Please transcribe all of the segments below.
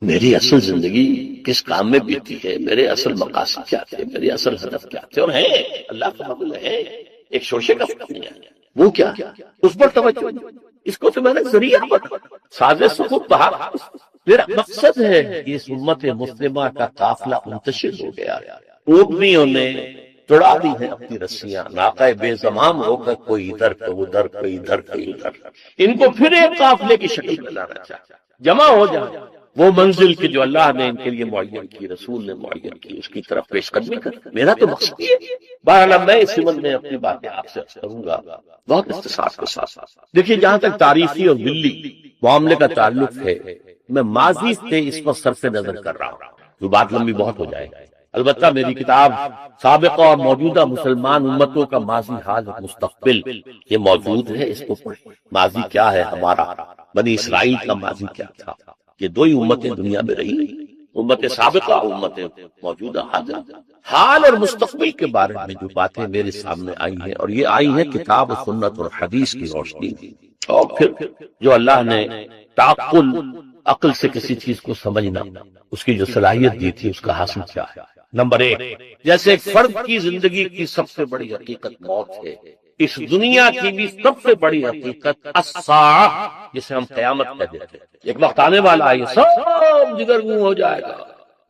میری اصل زندگی کس کام میں بیتی ہے، میرے اصل مقاصد کیا تھے، میرے اصل ہدف کیا تھے، اور ہے اللہ کا فضل ہے ایک شوشے کا فضل ہے، وہ کیا اس پر توجہ، اس کو تو میں نے ذریعہ بنا ساز سکوت بہار، میرا مقصد ہے کہ اس امت مسلمہ کا قافلہ منتشر ہو گیا، اونٹنیوں نے توڑا دی ہیں اپنی رسیاں، ناقہ بے زمام ہو کر کوئی ادھر کوئی ادھر کوئی ادھر کوئی ادھر، ان کو پھر ایک قافلے کی شکل میں لانا چاہتا، جمع ہو جائے وہ منزل کی جو اللہ نے ان کے لیے معین کی، رسول نے معین کی، اس کی طرف پیش قدمی کر، میرا تو مقصد یہ ہے۔ بہرحال میں اس سمت میں اپنی باتیں آپ سے کروں گا بہت اختصار کے ساتھ۔ دیکھیے جہاں تک تاریخی اور ملی معاملے کا تعلق ہے، میں ماضی سے اس پر صرف نظر کر رہا ہوں، جو بات لمبی بہت ہو جائے گی۔ البتہ میری کتاب سابقہ اور موجودہ مسلمان امتوں کا ماضی، حال اور مستقبل یہ موجود ہے، اس کو پڑھیں۔ ماضی کیا ہے ہمارا، بنی اسرائیل کا ماضی کیا تھا، یہ دو ہی امتیں دنیا میں رہی، امت سابقہ اور امت موجودہ حال اور مستقبل کے بارے میں جو باتیں میرے سامنے آئی ہیں، اور یہ آئی ہیں کتاب و سنت اور حدیث کی روشنی میں، اور پھر جو اللہ نے تعقل عقل سے کسی چیز کو سمجھنا اس کی جو صلاحیت دی تھی، اس کا حاصل کیا ہے۔ نمبر ایک، جیسے ایک فرد کی زندگی کی سب سے بڑی حقیقت موت ہے، اس دنیا کی بھی سب سے بڑی حقیقت الساعہ، جسے ہم قیامت کہہ دیتے ہیں۔ ایک وقت آنے والا ہے یہ سب جگرگوں ہو جائے گا،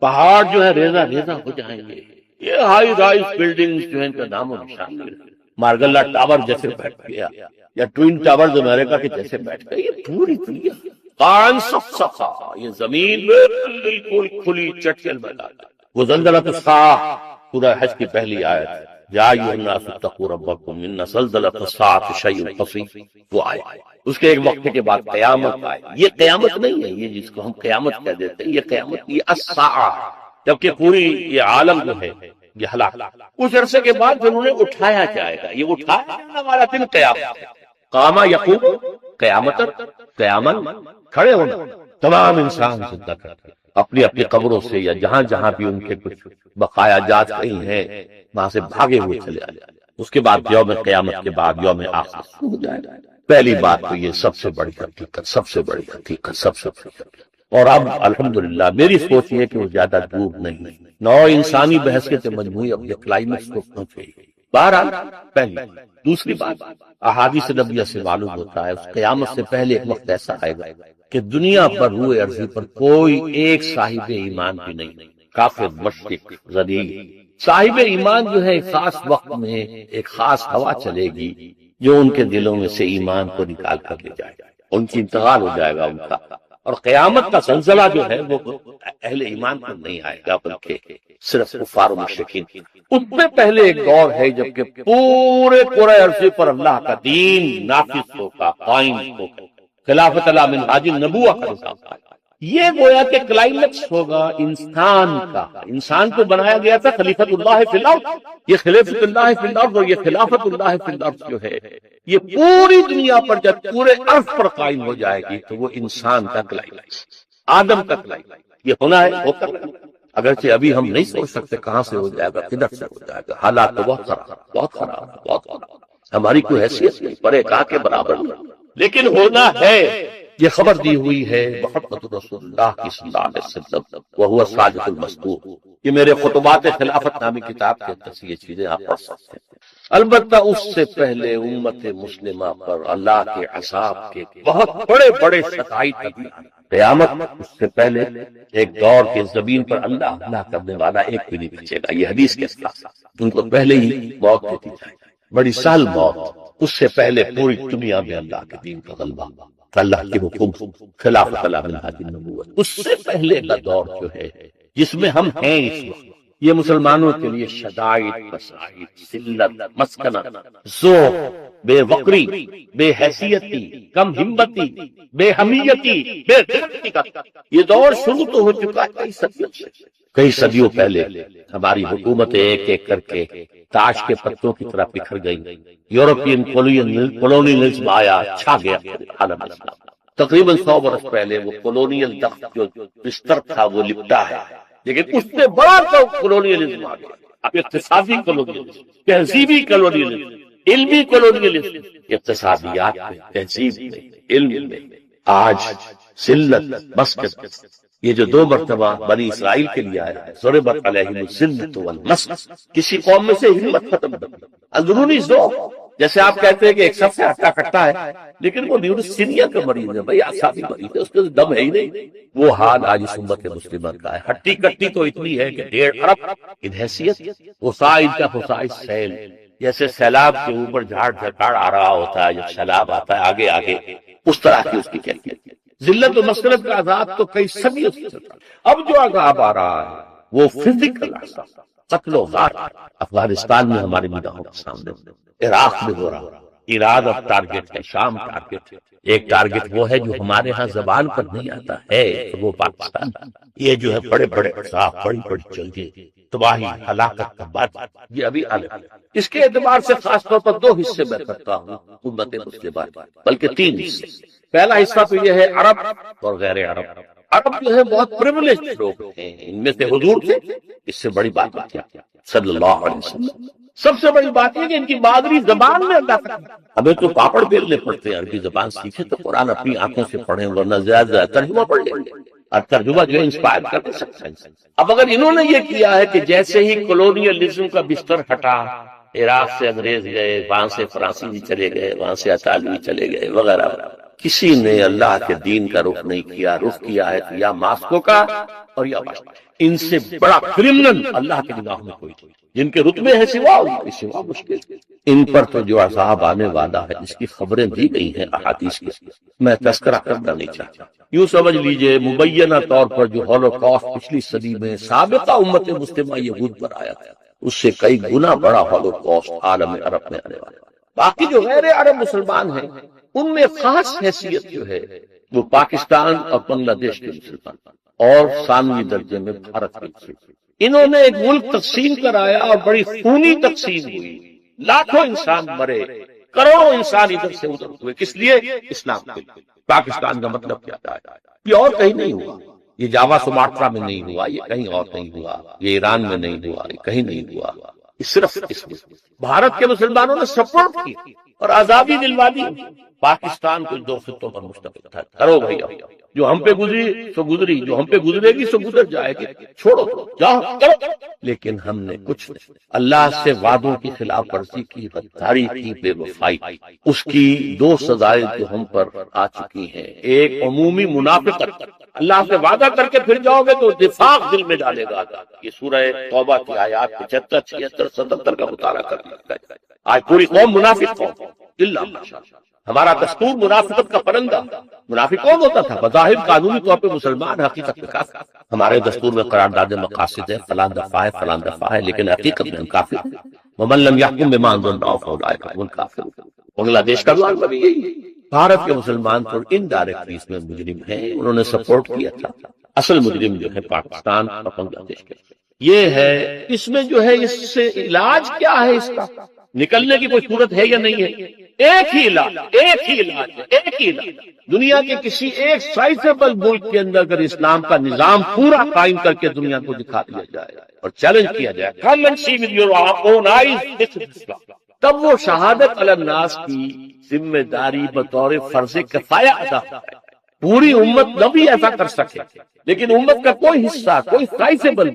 پہاڑ جو ہے ریزہ ریزہ ہو جائیں گے، یہ ہائی رائز بلڈنگز جو ہیں ان کا نام و نشان نہیں رہے، مارگلا ٹاور جیسے بیٹھ گیا یا ٹوئن ٹاورز امریکہ کے جیسے بیٹھ گئے، یہ پوری دنیا قان صفصفا، یہ زمین بالکل کھلی چٹکل میدان، وہ زلزلۃ الساعہ سورہ حج کی پہلی آیت، یا ایھا الناس اتقوا ربکم ان زلزلۃ الساعۃ شیء عظیم، وہ آئے۔ اس کے ایک وقت کے بعد قیامت آئے، یہ قیامت نہیں ہے، یہ جس کو ہم قیامت کہہ دیتے ہیں، یہ قیامت، یہ الساعہ، جبکہ پوری یہ عالم جو ہے یہ ہلاک، اس عرصے کے بعد پھر انہیں اٹھایا جائے گا، یہ اٹھایا جانے والا دن قیامت ہے۔ قام یقوم قیامت، قیامت کھڑے ہونا، تمام انسان زندہ کرتے اپنی اپنی قبروں سے، یا جہاں جہاں بھی ان کے کچھ بقایا جات کہیں ہیں وہاں سے بھاگے ہوئے چلے آ جائیں۔ اس کے بعد یوم قیامت کے بعد یوم آخر ہو جائے گا۔ پہلی بات تو یہ سب سے بڑی حقیقت، سب سے بڑی حقیقت، سب سے بڑی حقیقت، اور اب الحمدللہ میری سوچ یہ کہ وہ زیادہ دور نہیں، نو انسانی بحثیت مجموعی اب یہ کلائمیکس کو پہنچ گئی۔ بہرحال پہلی، دوسری بات، احادیث نبویہ سے معلوم ہوتا ہے اس قیامت سے پہلے ایک وقت ایسا آئے گا کہ دنیا پر روئے ارضی پر کوئی ایک صاحب ایمان بھی نہیں، کافر، مشرک، غریب، صاحب ایمان جو ہے ایک خاص وقت میں ایک خاص ہوا چلے گی جو ان کے دلوں میں سے ایمان کو نکال کر لے جائے گا، ان کی انتقال ہو جائے گا ان کا، اور قیامت کا زلزلہ جو ہے وہ اہل ایمان پر نہیں آئے گا بلکہ صرف کفار و مشرکین۔ اس میں پہلے ایک دور ہے جبکہ پورے عرصے پر اللہ کا دین نافذ ہوگا، قائم ہوگا، خلافت علی منہاج النبوہ کا نظام ہے۔ یہ گویا کہ کلائمیکس ہوگا انسان کا، انسان کو بنایا گیا تھا خلیفۃ اللہ فی الارض، یہ خلیفۃ اللہ فی الارض اور یہ خلافت اللہ فی الارض جو ہے یہ پوری دنیا پر جب پورے عرض پر قائم ہو جائے گی تو وہ انسان کا کلائمیکس، آدم کا کلائمیکس یہ ہونا ہے، ہوتا ہے، اگرچہ ابھی ہم نہیں سوچ سکتے کہاں سے ہو جائے گا، کدھر سے ہو جائے گا، حالات تو بہت خراب، بہت خراب، بہت خراب، ہماری کوئی حیثیت نہیں، پرے کہا کے برابر نہیں، لیکن ہونا ہے۔ یہ خبر دی ہوئی ہے محمد رسول اللہ کی صلی اللہ علیہ وسلم وہو الصادق المصدوق، یہ میرے خطبات خلافت نامی کتاب کے اندر یہ چیزیں آپ پڑھ سکتے ہیں۔ البتہ اس سے پہلے امت مسلمہ پر اللہ کے عذاب کے بہت بڑے بڑے شدائد ابھی قیامت، اس سے پہلے ایک دور کے زمین پر اللہ کرنے والا ایک بھی نہیں بچے گا، یہ حدیث کے ساتھ ان کو پہلے ہی موت دے دی جائے گی، بڑی سال موت، اس سے پہلے پوری دنیا میں اللہ کے دین کا غلبہ، اللہ کے حکم، خلافت علی منہاج النبوہ۔ اس سے پہلے کا دور جو ہے جس میں ہم ہیں اس وقت، یہ مسلمانوں کے لیے شدائد، مسائب، ذلت، مسکنت، ذوق، بے وقری، بے حیثیتی، کم ہمتی، بے حمیتی، بے غیرتی کا یہ دور شروع تو ہو چکا ہے کئی صدیوں پہلے۔ ہماری حکومتیں ایک ایک کر کے تاش کے پتوں کی طرح بکھر گئی، یورپین کولونیلزم آیا، چھا گیا عالم اسلام۔ تقریباً 100 برس پہلے وہ کولونیل تخت جو بستر تھا وہ لپٹا ہے، لیکن اس سے بڑا تو کولونیلزم آ گیا، اب اقتصادی کولونیلزم، تہذیبی کولونیلزم، علمی کولونیلزم، اقتصادیات میں، تہذیب میں، علم میں۔ آج ذلت مسکن، یہ جو 2 مرتبہ بنی اسرائیل کے لیے آیا ہے، ضربت علیہم الذلۃ والمسکن، کسی قوم میں سے ہمت ختم نہ ہوئی، اندرونی ذوق، جیسے آپ کہتے ہیں کہ ایک سب سے ہٹا کٹا ہے لیکن وہ نیورسینیا کا مریض ہے، بھائی اعصابی مریض ہے، اس کے دم ہے ہی نہیں، وہ حال آج اس امت مسلمہ کا ہے۔ ہٹی کٹی تو اتنی ہے کہ 1.5 ارب ان حیثیت، وسائل کا فسائل سیل، جیسے سیلاب کے اوپر جھاڑ جھکاڑ آ رہا ہوتا ہے، جب سیلاب آتا ہے آگے آگے، اس طرح کی اس کی کیفیت۔ ذلت و مسکنت کا عذاب تو کئی صدیوں سے چلتا ہے، اب جو عذاب آ رہا ہے وہ فزیکل عذاب، قتل و غارت افغانستان میں ہماری نگاہوں کے سامنے، عراق میں ہو رہا، ایران اب ٹارگٹ ہے، شام ٹارگٹ ہے، ایک ٹارگٹ وہ ہے جو ہمارے ہاں زبان پر نہیں آتا ہے، وہ پاکستان۔ یہ جو ہے بڑے بڑے عذاب، بڑی بڑی جنگیں، تباہی، ہلاکت کا بات، یہ ابھی الگ۔ اس کے اعتبار سے خاص طور پر 2 حصے میں کرتا ہوں امت مسلمہ، بلکہ 3 حصے۔ پہلا حصہ تو یہ ہے عرب اور غیر عرب۔ عرب جو ہے بہت پریویلیج لوگ ہیں، ان میں سے حضور تھے، اس سے بڑی بات کیا صلی اللہ علیہ وسلم۔ سب سے بڑی بات یہ کہ ان کی مادری زبان میں اللہ کا، ہمیں تو پاپڑ بیلنے پڑتے ہیں، عربی زبان سیکھے تو قرآن اپنی آنکھوں سے پڑھیں، ورنہ زیادہ ترجمہ پڑھ لیں گے، اور ترجمہ جو ہے انسپائر کر سکتا ہے۔ اب اگر انہوں نے یہ کیا ہے کہ جیسے ہی کولونیلزم کا بستر ہٹا، عراق سے انگریز گئے، وہاں سے فرانسیسی چلے گئے، وہاں سے اطالوی چلے گئے وغیرہ، کسی نے اللہ کے دین کا رخ نہیں کیا، رخ کیا ہے تو یا ماسکو کا اور یا باشا۔ ان سے بڑا کرمنل اللہ کی نگاہوں میں کوئی نہیں، جن کے رتبے ہیں سوا مشکل، ان پر تو جو عذاب آنے والا ہے جس کی خبریں دی گئی ہیں احادیث کی، میں تذکرہ کرنا نہیں چاہتا۔ یوں سمجھ لیجئے مبینہ طور پر جو ہولوکاسٹ پچھلی صدی میں سابقہ امت مسلمہ یہود پر آیا تھا، اس سے کئی گنا بڑا ہولوکاسٹ عالم عرب میں آنے والا ہے۔ باقی جو غیر عرب مسلمان ہیں ان میں خاص حیثیت جو ہے وہ پاکستان اور بنگلہ دیش کے مسلمان، اور ثانوی درجے میں بھارت کے مسلمان۔ انہوں نے ایک ملک تقسیم کرایا اور بڑی خونی تقسیم ہوئی، لاکھوں انسان مرے، کروڑوں انسان ادھر سے ادھر ہوئے، کس لیے؟ اسلام کے لیے۔ پاکستان کا مطلب کیا تھا؟ یہ اور کہیں نہیں ہوا، یہ جاوا سماٹرا میں نہیں ہوا، یہ کہیں اور نہیں ہوا، یہ ایران میں نہیں ہوا، یہ کہیں نہیں ہوا، یہ صرف اس میں بھارت کے مسلمانوں نے سپورٹ کی اور آزادی دلوا دی۔ پاکستان کو 2 خطوں پر مشتمل تھا، کرو بھیا، جو ہم پہ گزری سو گزری، جو ہم پہ گزرے گی سو گزر جائے گی، چھوڑو جاؤ کرو۔ لیکن ہم نے کچھ اللہ سے وعدوں کی خلاف ورزی کی، غداری کی، بے وفائی، اس کی 2 سزائیں جو ہم پر آ چکی ہیں۔ ایک عمومی منافقت، اللہ سے وعدہ کر کے پھر جاؤ گے تو نفاق دل میں ڈالے گا۔ یہ سورہ توبہ کی آیات 75، 76، 77 کا مطالعہ کر لیا۔ آج پوری قوم منافق قوم، اللہ ماشاءاللہ۔ ہمارا دستور منافقت کا پرندہ، منافق کون ہوتا تھا؟ بظاہر قانونی طور پہ مسلمان، حقیقت میں کافر۔ ہمارے دستور میں قرارداد مقاصد ہے، فلاں دفعہ ہے، فلاں دفعہ ہے، لیکن حقیقت میں ہم کافر ہیں۔ وَمَن لَّمْ يَحْكُم بِمَا أَنزَلَ اللَّهُ فَأُولَٰئِكَ هُمُ الْكَافِرُونَ۔ بنگلہ دیش کا معاملہ بھی یہی ہے، بھارت کے مسلمان تو انڈائریکٹلی اس میں مجرم ہیں، انہوں نے سپورٹ کیا تھا۔ اصل مجرم جو ہے پاکستان اور بنگلہ دیش کے۔ یہ ہے، اس میں جو ہے اس سے علاج کیا ہے، اس کا نکلنے کی کوئی صورت ہے یا نہیں ہے؟ ایک ہی علاج ہے۔ دنیا کے کسی ایک سائزیبل ملک کے اندر اگر اسلام کا نظام پورا قائم کر کے دنیا کو دکھا دیا جائے اور چیلنج کیا جائے، come and see with your own eyes this is Islam، تب وہ شہادت علی الناس کی ذمہ داری بطور فرض کفایہ ادا ہوتا ہے۔ پوری امت نہ بھی ایسا کر سکے، لیکن امت کا کوئی حصہ، کوئی سائزیبل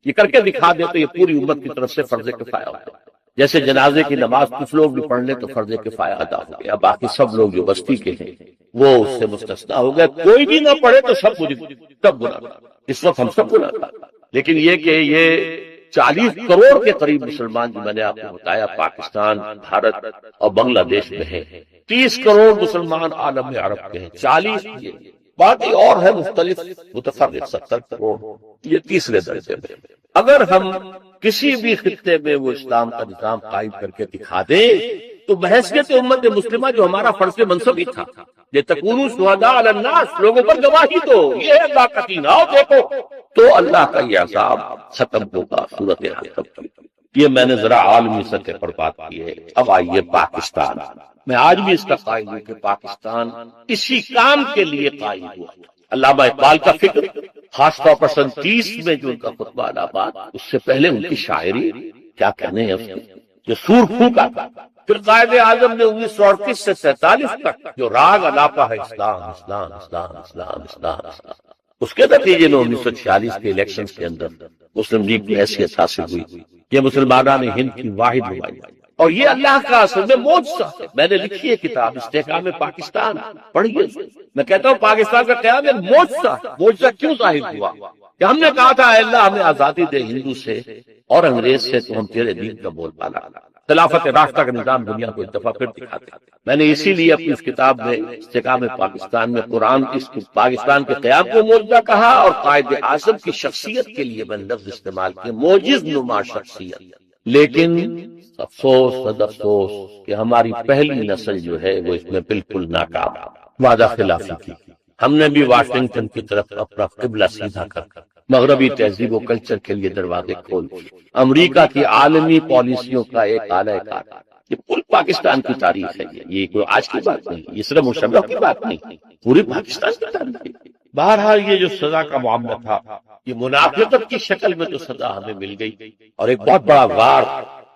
یہ کر کے دکھا دے تو یہ پوری امت کی طرف سے فرض کفایہ ہوتا ہے۔ جیسے جنازے کی نماز کچھ لوگ بھی پڑھ لیں تو فرض کفایہ ادا ہو گیا، باقی سب لوگ جو بستی کے ہیں وہ اس سے مستثنیٰ ہو گئے۔ کوئی بھی نہ پڑھے تو سب سب گناہ، اس وقت ہم سب گناہ گار۔ لیکن یہ کہ یہ 40 کروڑ کے قریب مسلمان جو میں نے آپ کو بتایا پاکستان، بھارت اور بنگلہ دیش میں ہیں، 30 کروڑ مسلمان عالم عرب کے ہیں، 40 باقی اور ہے مختلف متفرق 70 کروڑ، یہ تیسرے درجے میں۔ اگر ہم کسی بھی خطے میں وہ اسلام کا نظام قائم کر کے دکھا دیں تو بحیثیت امت مسلمہ جو ہمارا فرض منصب ہی تھا، یہ تکونوا شہداء علی الناس، لوگوں پر گواہی دو، یہ ہے اللہ کا دین، آؤ دیکھو، تو اللہ کا یہ عذاب ختم ہوگا، صورتحال ختم ہوگی۔ یہ میں نے ذرا عالمی سطح پر بات کی ہے۔ اب آئیے پاکستان، میں آج بھی اس کا قائل ہوں کہ پاکستان اسی کام کے لیے قائم ہوا۔ علامہ اقبال کا فکر، خاص طور پر سن 30 میں جو ان کا خطبہ الہ آباد، اس سے پہلے ان کی شاعری کیا کہنے ہیں، اس کے جو سور پھونکا تھا پھر قائد اعظم نے 1938 سے 47 تک جو راگ الاپا ہے اسلام اسلام اسلام اسلام اسلام اسلام، اس کے نتیجے میں 1946 کے الیکشن کے اندر مسلم لیگ کی حیثیت حاصل ہوئی. یہ مسلمانان ہند کی واحد نمائندگی، اور یہ اللہ کا اصل میں معجزہ ہے. میں نے لکھی ہے کتاب استحکام پاکستان، پڑھیے. میں کہتا ہوں پاکستان کا قیام ایک معجزہ ہے. معجزہ کیوں ظاہر ہوا کہ ہم نے کہا تھا اے اللہ ہمیں آزادی دے ہندو سے اور انگریز سے، تو ہم تیرے دین کا بول بالا. خلافت راستہ کا نظام دنیا کو ایک دفعہ پھر دکھاتے. میں نے اسی لیے اپنی اس کتاب میں استحکام پاکستان میں قرآن اس پاکستان کے قیام کو معجزہ کہا، اور قائد اعظم کی شخصیت کے لیے میں لفظ استعمال کیا معجز نما شخصیت. لیکن افسوس صد افسوس کہ ہماری پہلی نسل جو ہے وہ اس میں بالکل ناکام، وعدہ خلافی کی. ہم نے بھی واشنگٹن کی طرف اپنا قبلہ سیدھا کر مغربی تہذیب و کلچر کے لیے دروازے کھول دیے. امریکہ کی عالمی پالیسیوں کا ایک اعلی کار. یہ پورے پاکستان کی تاریخ ہے. یہ کوئی آج کی بات نہیں، یہ صرف مشرف کی بات نہیں، پوری پاکستان کی تاریخ ہے. بہرحال یہ جو سزا کا معاملہ تھا، یہ منافقت کی شکل میں تو سزا ہمیں مل گئی، اور ایک بہت بڑا وار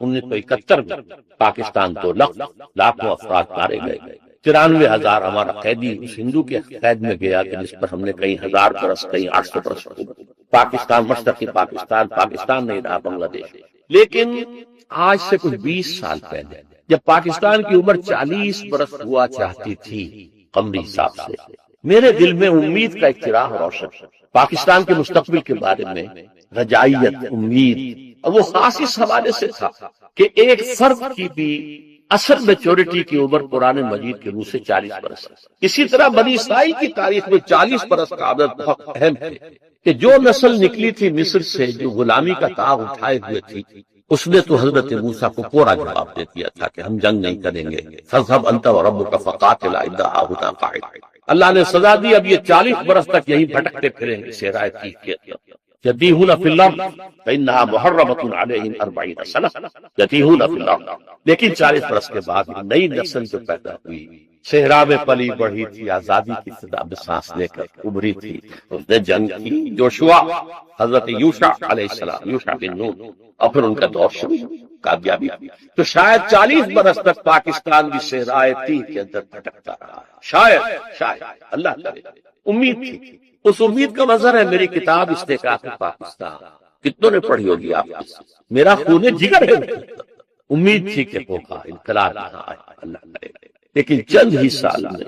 1971 میں پاکستان تو لاکھوں افراد مارے گئے. 93,000 ہمارا قیدی اس ہندو کے قید میں گیا کہ جس پر ہم نے کہیں 1000 برس کہیں 800 برس پاکستان مشرقی پاکستان نہیں رہا، بنگلہ دیش. لیکن آج سے کچھ 20 سال پہلے جب پاکستان کی عمر 40 برس ہوا چاہتی تھی قمری حساب سے، میرے دل میں امید کا ایک چراغ روشن. پاکستان کے مستقبل کے بارے میں رجائیت، امید، اور وہ خاص اس حوالے سے تھا کہ ایک فرد کی بھی اصل میچورٹی کی عمر قرآن مجید کے روح سے 40 برس. اسی طرح بنی اسرائیل کی تاریخ میں 40 برس کا عدد بہت اہم ہے کہ جو نسل نکلی تھی مصر سے، جو غلامی کا تاغ اٹھائے ہوئے تھی، اس نے تو حضرت موسیٰ کو پورا جواب دے دیا تھا کہ ہم جنگ نہیں کریں گے. فَاذْهَبْ أَنْتَ وَرَبُّكَ فَقَاتِلَا إِنَّا هَاهُنَا قَاعِدُونَ. اللہ نے سزا دی، اب یہ 40 برس تک یہی بھٹکتے پھریں گے صحرائے تیہ کے اندر. یتیہون فی الارض فإنہا محرمۃ علیہم 40 سنہ، یتیہون فی الارض. لیکن 40 برس کے بعد نئی نسل جو پیدا ہوئی، صحرا میں پلی بڑھی تھی، آزادی کی فضا میں سانس لے کر ابھری تھی، اس نے جنگ کی. جوشوا، حضرت یوشع علیہ السلام، یوشع بن نون، اور پھر ان کا دور شروع، کامیابی. تو شاید 40 برس تک پاکستان بھی صحرائے تیہ کے اندر بھٹکتا رہا. شاید اللہ کرے. امید تھی. اس امید کا مظہر ہے میری کتاب استحکام پاکستان. کتنوں نے پڑھی ہوگی آپ کی؟ میرا خون جگر ہے. امید تھی کہ ہوگا انقلاب یہاں آئے، اللہ کرے. لیکن چند ہی سال میں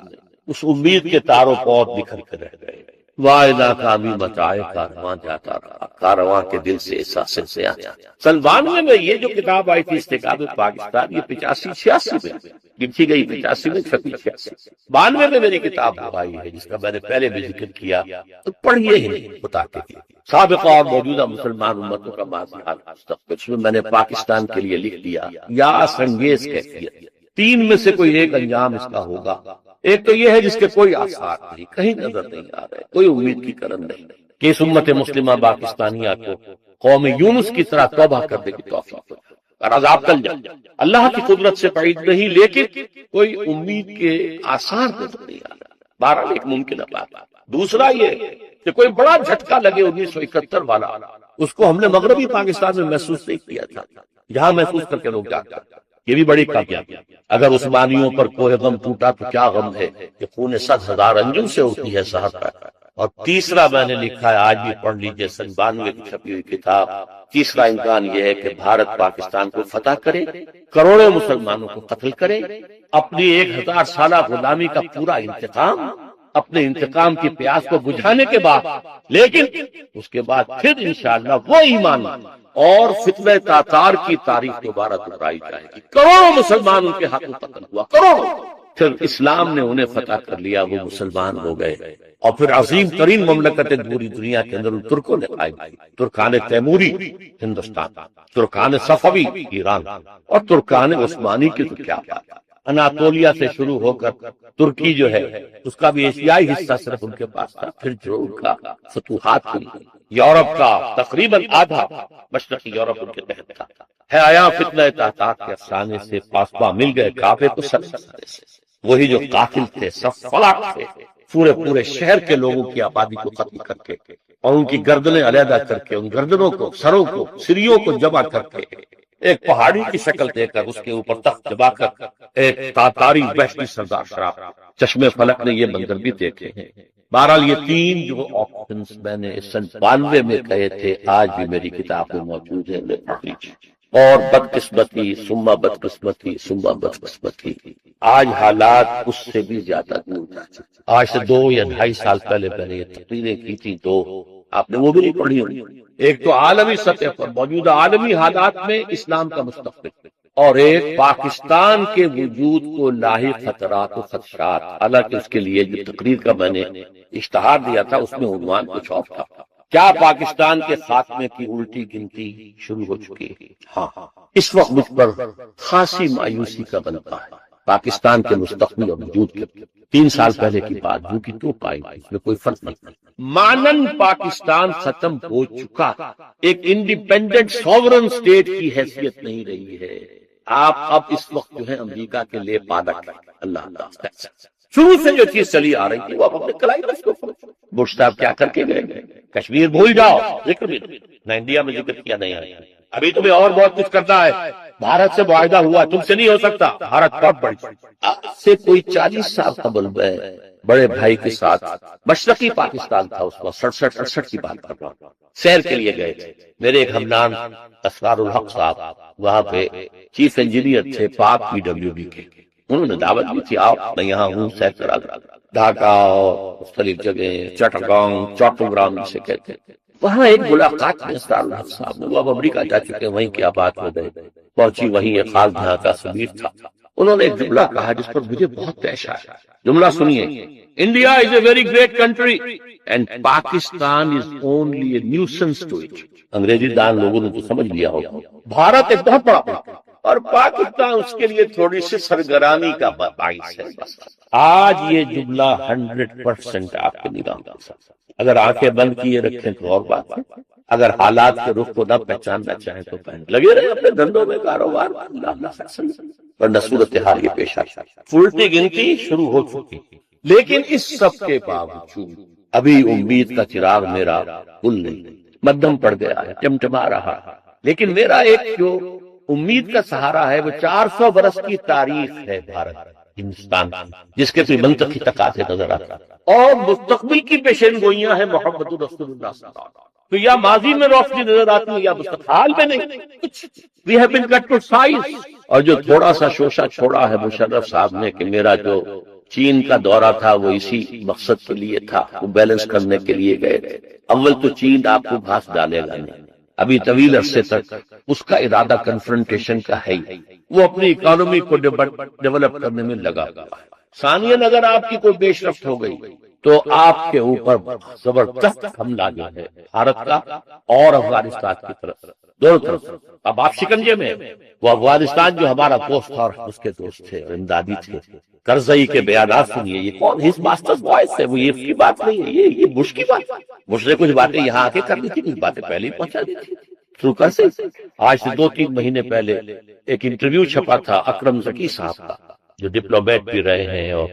اس امید کے تاروں پود بکھر کے رہ گئے. واہ ناکامی مچائے کارواں جاتا رہا، کارواں کے دل سے احساس سے آیا. سن 92 میں یہ جو کتاب آئی تھی استحکام پاکستان، یہ 85-86 میں لکھی گئی، 85 میں 86. 92 میں میری کتاب آئی ہے جس کا میں نے پہلے بھی ذکر کیا. تو پڑھیے ہی بتا کے سابقہ اور موجودہ مسلمان امتوں کا ماضی حال مستقبل. اس میں میں نے پاکستان کے لیے لکھ دیا یاس انگیز کیفیت. 3 میں سے کوئی ایک انجام اس کا ہوگا. ایک تو یہ ہے جس کے کوئی آثار نہیں، کہیں نظر نہیں آ رہے، کوئی امید کی کرن نہیں، کہ اس امت مسلمہ پاکستانیہ کو قوم یونس کی طرح توبہ کرنے کی توفیق اور عذاب ٹل جائے. اللہ کی قدرت سے بعید نہیں، لیکن کوئی امید کے آثار نظر نہیں آ رہا. بہرحال ایک ممکنہ بات. دوسرا یہ کہ کوئی بڑا جھٹکا لگے 1971 والا، اس کو ہم نے مغربی پاکستان میں محسوس نہیں کیا تھا، یہاں محسوس کر کے لوگ جاتے ہیں. یہ بھی بڑی کامیابی. اگر عثمانیوں پر کوئی غم ٹوٹا تو کیا غم ہے کہ خون 100,000 انجم سے اٹھتی ہے سحر پر. اور تیسرا میں نے لکھا ہے، آج بھی پڑھ لیجئے، سن 92 کی چھپی ہوئی کتاب. تیسرا امکان یہ ہے کہ بھارت پاکستان کو فتح کرے، کروڑوں مسلمانوں کو قتل کرے، اپنی 1000 سالہ غلامی کا پورا انتقام، اپنے انتقام کی پیاس کو بجھانے کے بعد، لیکن اس کے بعد پھر انشاءاللہ وہ ایمان اور فتنہ تاتار کی تاریخ دوبارہ دہرائی جائے گی. کروڑوں مسلمان ان کے ہاتھوں قتل ہوا، کروڑوں. پھر اسلام نے انہیں فتح کر لیا، وہ مسلمان ہو گئے، اور پھر عظیم ترین مملکتیں پوری دنیا کے اندر ترکوں نے قائم کی. ترکان تیموری ہندوستان، ترکان صفوی ایران، اور ترکان عثمانی کی تو کیا بات. اناطولیا سے شروع ہو کر ترکی جو ہے اس کا بھی ایشیائی حصہ صرف ان کے پاس تھا. پھر جو ان کا فتوحات ہوئی، یورپ کا تقریباً آدھا مشرقی یورپ ان کے تحت تھا. ہے آیا فتنہ تاتار کے افسانے سے پاسباں مل گئے کعبے کو سر سے. وہی جو قاتل تھے، سب فلاٹ تھے، پورے شہر کے لوگوں کی آبادی کو ختم کر کے اور ان کی گردنیں علیحدہ کر کے، ان گردنوں کو، سروں کو، سریوں کو جمع کر کے ایک پہاڑی کی شکل دے کر اس کے اوپر تخت جما کر ایک تاتاری وحشی سردار شراب، چشمے فلک نے یہ منظر بھی دیکھے ہیں۔ بہرحال یہ تین جو آپشنز میں نے سن 92 میں کہے تھے آج بھی میری کتاب میں موجود ہے، اور بدقسمتی ثم بدقسمتی ثم بدقسمتی، آج حالات اس سے بھی زیادہ دور جا چکے۔ آج سے 2 یا 2.5 سال پہلے میں نے یہ تقریریں کی تھی، تو آپ نے وہ بھی نہیں پڑھی ہوئی۔ ایک تو عالمی سطح پر موجودہ عالمی حالات میں اسلام کا مستقبل، اور ایک پاکستان کے وجود کو لاحق خطرات و خدشات۔ حالانکہ اس کے لیے جو تقریر کا میں نے اشتہار دیا تھا اس میں عنوان کچھ اور تھا، کیا پاکستان کے خاتمے کی الٹی گنتی شروع ہو چکی ہے؟ ہاں، اس وقت مجھ پر خاصی مایوسی کا بنتا ہے پاکستان کے مستقبل اور وجود کے۔ 3 سال پہلے کی بات جو کی تو پائی، اس میں کوئی فرق نہیں۔ مانن پاکستان ختم ہو چکا، ایک انڈیپینڈنٹ سوورن اسٹیٹ کی حیثیت نہیں رہی ہے۔ آپ اب اس وقت جو ہے امریکہ کے لیے پادک اللہ اللہ شروع سے جو چیز چلی آ رہی تھی وہ اب اپنے کلائمیکس کو بش صاحب کیا کر کے گئے، کشمیر بھول جاؤ، ذکر بھی نہ انڈیا میں ذکر کیا نہیں آیا، ابھی تمہیں اور بہت کچھ کرنا ہے، بھارت سے معاہدہ ہوا، تم سے نہیں ہو سکتا، بھارت بہت بڑی۔ آج سے کوئی 40 سال قبل میں بڑے بھائی کے ساتھ مشرقی پاکستان تھا اس وقت، 67-68 کی بات کر رہا ہوں، سیر کے لیے گئے تھے۔ میرے ایک ہمنام اسرار الحق صاحب وہاں پہ چیف انجینئر تھے پاک PWD کے، انہوں نے دعوت دی تھی، آپ میں یہاں ہوں سیر کرا ڈھاکہ اور مختلف جگہ چٹاگانگ چوٹوگرام جسے کہتے ہیں۔ وہاں ایک ملاقات میں اسرار الحق صاحب نے، وہ اب امریکہ جا چکے، وہیں کیا بات ہو گئے، پہنچی وہیں ایک خاص جہاں کا سبیر تھا، انہوں نے ایک جملہ کہا جس پر مجھے بہت پیش آیا۔ جملہ سنیے، India is a very great country and Pakistan is only a nuisance to it. انگریزی دان لوگوں نے تو سمجھ لیا ہوگا، بھارت ایک بہت بڑا ملک ہے اور پاکستان اس کے لیے تھوڑی سی سرگرانی کا باعث ہے۔ آج یہ جملہ 100% آپ کے نگاہ میں، اگر آنکھیں بند کیے رکھیں تو اور بات ہے، اگر حالات کے رخ کو نہ پہچاننا چاہیں تو لگے رہے اپنے دھندوں میں، کاروبار ورنہ صورتحال یہ پیش آئی، الٹی گنتی شروع ہو چکی۔ لیکن اس سب کے باوجود ابھی امید کا چراغ میرا گل نہیں، مدھم پڑ گیا ہے، ٹمٹما رہا ہے، لیکن میرا ایک جو امید کا سہارا ہے وہ 400 برس کی تاریخ ہے بھارت ہندوستان کی، جس کے کوئی منطقی تقاضے نظر آتا ہے، اور مستقبل کی پیشین گوئیاں ہیں محمد رسول اللہ صلی اللہ علیہ وسلم۔ تو یا ماضی میں روشنی نظر آتی ہے یا مستقبل میں نہیں، we have been cut to size۔ اور جو تھوڑا سا شوشہ چھوڑا ہے مشرف صاحب نے کہ میرا جو چین کا دورہ تھا وہ اسی مقصد کے لیے تھا، وہ بیلنس کرنے کے لیے گئے تھے۔ اول تو چین آپ کو بھاس ڈالے گا نہیں، ابھی طویل عرصے تک اس کا ارادہ کنفرنٹیشن کا ہے ہی، وہ اپنی اکانومی کو ڈیولپ کرنے میں لگا ہوا ہے۔ ثانیاً اگر آپ کی کوئی پیش رفت ہو گئی تو آپ کے اوپر زبردست حملہ جو ہے بھارت کا اور افغانستان کی طرف، دونوں طرف۔ اب آپ شکنجے میں، وہ افغانستان جو ہمارا دوست تھا اور اس کے دوست تھے اور امدادی تھے، کرزئی کے بیانات سنیے، یہ کون ہز ماسٹرز وائس ہے، وہ یہ اس کی بات نہیں ہے، یہ بش کی بات۔ بش نے کچھ باتیں یہاں آ کے کرنی تھی، کچھ باتیں پہلے ہی پہنچا دی تھی شروع کر سے۔ آج سے 2-3 مہینے پہلے ایک انٹرویو چھپا تھا اکرم ذکی صاحب کا، جو ڈپلومیٹ بھی رہے ہیں اور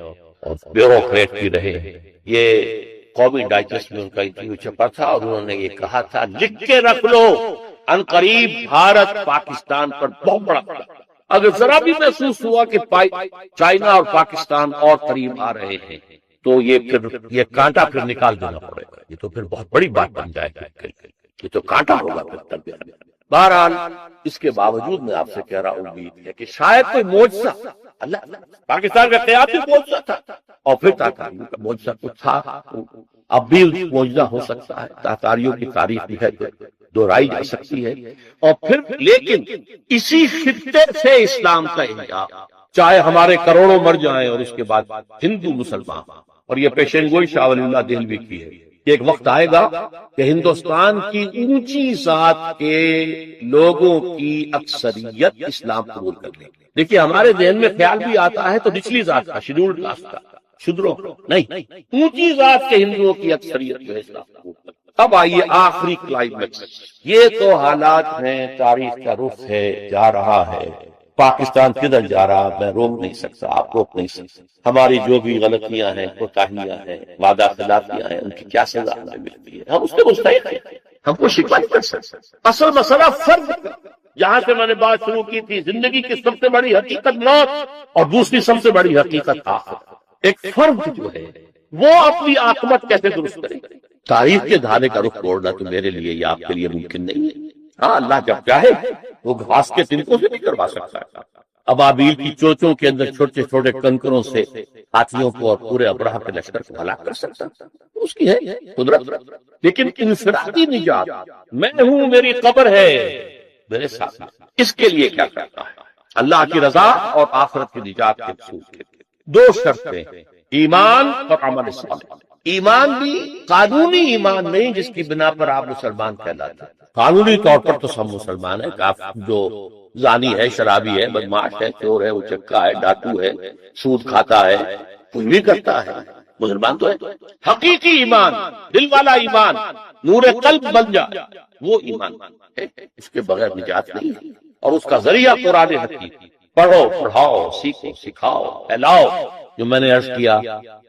بیوروکریٹ بھی رہے ہیں، یہ قومی ڈائجسٹ میں ان کا انٹرویو چھپا تھا اور انہوں نے یہ کہا تھا، لکھ کے رکھ لو، ان قریب بھارت پاکستان پر بہت بڑا خطرہ۔ اگر ذرا بھی محسوس ہوا کہ چائنا اور پاکستان اور قریب آ رہے ہیں تو یہ کانٹا پھر نکال دینا پڑے گا، یہ تو پھر بہت بڑی بات بن جائے گی، یہ تو کانٹا ہوگا پھر۔ بہرحال اس کے باوجود میں آپ سے کہہ رہا ہوں، امید ہے کہ شاید کوئی معجزہ، اللہ پاکستان کا قیام بھی معجزہ تھا اور پھر تاتاریوں کا معجزہ کچھ تھا، اب بھی معجزہ ہو سکتا ہے، تاتاریوں کی تاریخ بھی ہے دہرائی جا سکتی ہے۔ اور پھر لیکن اسی خطے سے اسلام کا انجام، چاہے ہمارے کروڑوں مر جائیں اور اس کے بعد ہندو مسلمان، اور یہ پیشین گوئی شاہ ولی اللہ دہلوی کی ہے، ایک وقت آئے گا کہ ہندوستان کی اونچی ذات کے لوگوں کی اکثریت اسلام قبول کر لے گی۔ دیکھیے ہمارے ذہن میں خیال بھی آتا ہے تو نچلی ذات کا، شیڈولڈ کاسٹ کا، شودروں نہیں، اونچی ذات کے ہندوؤں کی اکثریت جو ہے اسلام قبول کر لے۔ اب آئیے آخری کلائمیکس، یہ تو حالات ہیں، تاریخ کا رخ ہے، جا رہا ہے، پاکستان کدھر جا رہا میں روک نہیں سکتا، آپ روک نہیں سکتے۔ ہماری جو بھی غلطیاں ہیں، کوتاہیاں ہیں، وعدہ خلافیاں ہیں، ان کی کیا سزا ہمیں ملتی ہے، ہم اس سے مستحق ہیں، ہم کو شکوہ نہیں کر سکتے۔ اصل مسئلہ فرد جہاں سے میں نے بات شروع کی تھی، زندگی کی سب سے بڑی حقیقت موت اور دوسری سب سے بڑی حقیقت آخرت۔ ایک فرد جو ہے وہ اپنی عاقبت کیسے درست کرے؟ تاریخ کے دھارے کا رخ موڑنا تو میرے لیے یا آپ کے لیے ممکن نہیں ہے۔ ہاں اللہ جب چاہے وہ گھاس کے تنکوں سے بھی کروا سکتا ہے، ابابیل کی چوچوں کے اندر چھوٹے چھوٹے کنکروں سے ہاتھیوں کو اور پورے ابرہہ کے لشکر کو ہلاک کر سکتا ہے، اس کی ہے قدرت۔ لیکن انفرادی نجات، میں ہوں میری قبر ہے میرے ساتھ، اس کے لیے کیا کرنا ہے؟ اللہ کی رضا اور آخرت کی نجات کے حصول کے لیے دو شرطیں، ایمان اور عمل صالح۔ ایمان بھی قانونی ایمان نہیں جس کی بنا پر آپ مسلمان کہلاتے ہیں۔ قانونی طور پر تو سب مسلمان ہیں، جو زانی ہے، شرابی ہے، بدماش ہے، چور ہے، اچکا ہے، ڈاکو ہے، سود کھاتا ہے، کچھ بھی کرتا ہے، مسلمان تو ہے۔ حقیقی ایمان، دل والا ایمان، نور قلب بن جائے، وہ ایمان ہے، اس کے بغیر نجات نہیں ہے۔ اور اس کا ذریعہ قرآن حکیم، پڑھو، پڑھاؤ، سیکھو، سکھاؤ، پھیلاؤ۔ جو میں نے عرض کیا،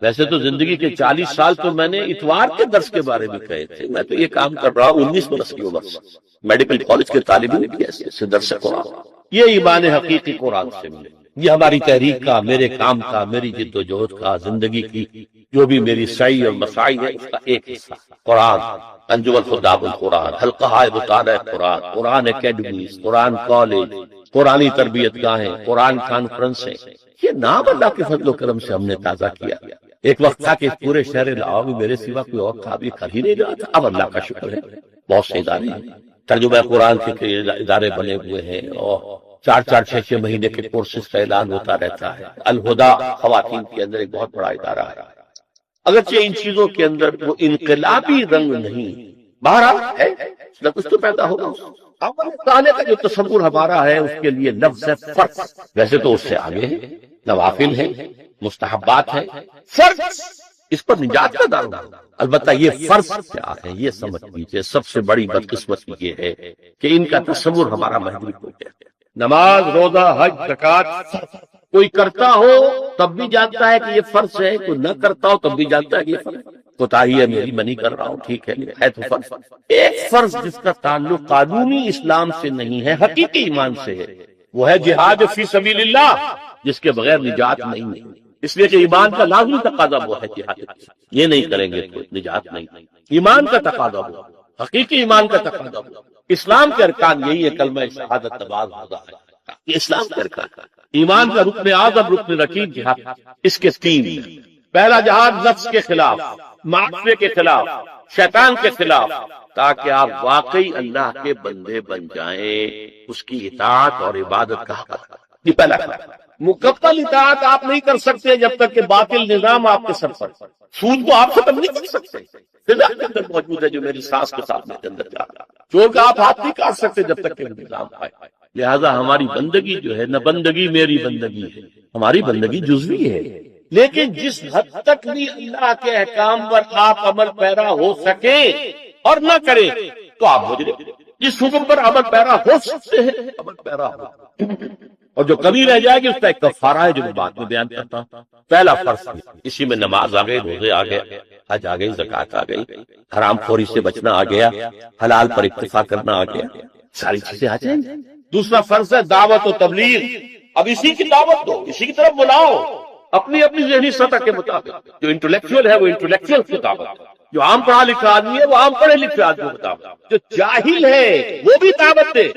ویسے تو زندگی کے 40 سال تو میں نے اتوار کے درس کے بارے میں کہے تھے، میں تو یہ کام کر رہا ہوں 19 برس کی عمر سے، میڈیکل کالج کے طالب علم کی حیثیت سے درس قرآن۔ یہ ایمان حقیقی قرآن سے ملے، یہ ہماری تحریک کا، میرے کام کا، میری جد و جہد کا، زندگی کی جو بھی میری سعی اور مساعی ہے اس کا ایک حصہ قرآن۔ انجمن خطاب القرآن، حلقہ مطالعہ قرآن، قرآن اکیڈمیز، قرآن کالج، قرآنی تربیت گاہیں، قرآن کانفرنسیں، یہ نام اللہ کے فضل و کرم سے ہم نے تازہ کیا۔ ایک وقت تھا کہ پورے شہر لاہور میں میرے سوا کوئی اور قابل کر ہی نہیں رہا تھا، اب اللہ کا شکر ہے بہت سے ادارے ہیں، ترجمہ قرآن کے ادارے بنے ہوئے ہیں، اور 4 6 مہینے کے کورسز کا اعلان ہوتا رہتا ہے۔ الہدا خواتین کے اندر ایک بہت بڑا ادارہ ہے، اگرچہ ان چیزوں کے اندر وہ انقلابی رنگ نہیں، بہرحال ہے، کچھ تو پیدا ہوگا۔ تعالیٰ کا جو تصور ہمارا ہے اس کے لیے لفظ ہے فرض، ویسے تو اس سے آگے ہے، نوافل ہے، مستحبات ہے، فرض اس پر نجات کا دار ہوگا۔ البتہ یہ فرض کیا ہے یہ سمجھ لیجیے، سب سے بڑی بدقسمتی یہ ہے کہ ان کا تصور ہمارا محدود ہو گیا۔ نماز، روزہ، حج، زکات کوئی کرتا ہو تب بھی جانتا ہے کہ یہ فرض ہے، کوئی نہ کرتا ہو تب بھی جانتا ہے کہ یہ فرض ہے۔ کوتاہی ہے میری، میں نہیں کر رہا ہوں، ٹھیک ہے تو فرض۔ ایک فرض جس کا تعلق قانونی اسلام سے نہیں ہے، حقیقی ایمان سے ہے، وہ ہے جہاد فی سبیل اللہ، جس کے بغیر نجات نہیں ہے۔ اس لیے کہ ایمان کا لازمی تقاضا وہ ہے جہاد، یہ نہیں کریں گے تو نجات نہیں۔ ایمان کا تقاضا وہ، حقیقی ایمان کا تقاضا وہ۔ اسلام کے ارکان یہی ہے، کلمہ شہادت، نماز، روزہ، یہ اسلام کے ارکان۔ ایمان کا رکن اعظم، رکن رکین جہاد، اس کے 3۔ پہلا جہاد نفس کے خلاف، معاشرے کے خلاف، شیطان کے خلاف، تاکہ آپ واقعی اللہ کے بندے بن جائیں، اس کی اطاعت اور عبادت کا حق۔ یہ پہلا کام۔ مکمل اطاعت آپ نہیں کر سکتے جب تک کہ باطل نظام آپ کے سر پر، سود کو آپ ختم نہیں کر سکتے، فضا کے اندر موجود ہے جو میری سانس کے ساتھ میرے اندر جا رہا ہے، چور کا آپ ہاتھ نہیں کاٹ سکتے جب تک کہ نظام پائے۔ لہذا ہماری بندگی جو ہے، نہ بندگی میری بندگی ہے، ہماری بندگی جزوی ہے، لیکن جس حد تک بھی اللہ کے احکام پر آپ عمل پیرا ہو سکے اور نہ کریں تو آپ مجرم۔ جس حکم پر عمل پیرا ہو سکتے ہیں عمل پیرا ہو، اور جو کمی رہ جائے گی اس کا ایک کفارہ ہے جو میں بعد میں بیان کرتا ہوں۔ پہلا فرض اسی میں نماز آ گئی، روزے آ گئے، حج آ گئی، زکات آ گئی، حرام خوری سے بچنا آ گیا، حلال پر اکتفا کرنا آ گیا، ساری چیزیں آ جائیں گی۔ دوسرا فرض ہے دعوت و تبلیغ، اب اسی کی دعوت دو، اسی کی طرف بلاؤ، اپنی اپنی ذہنی سطح کے مطابق۔ جو انٹلیکچوئل ہے وہ انٹلیکچوئل کی دعوت، جو عام پڑھا لکھا آدمی ہے وہ عام پڑھے لکھے آدمی کو دعوت، جو جاہل ہے وہ بھی دعوت دے،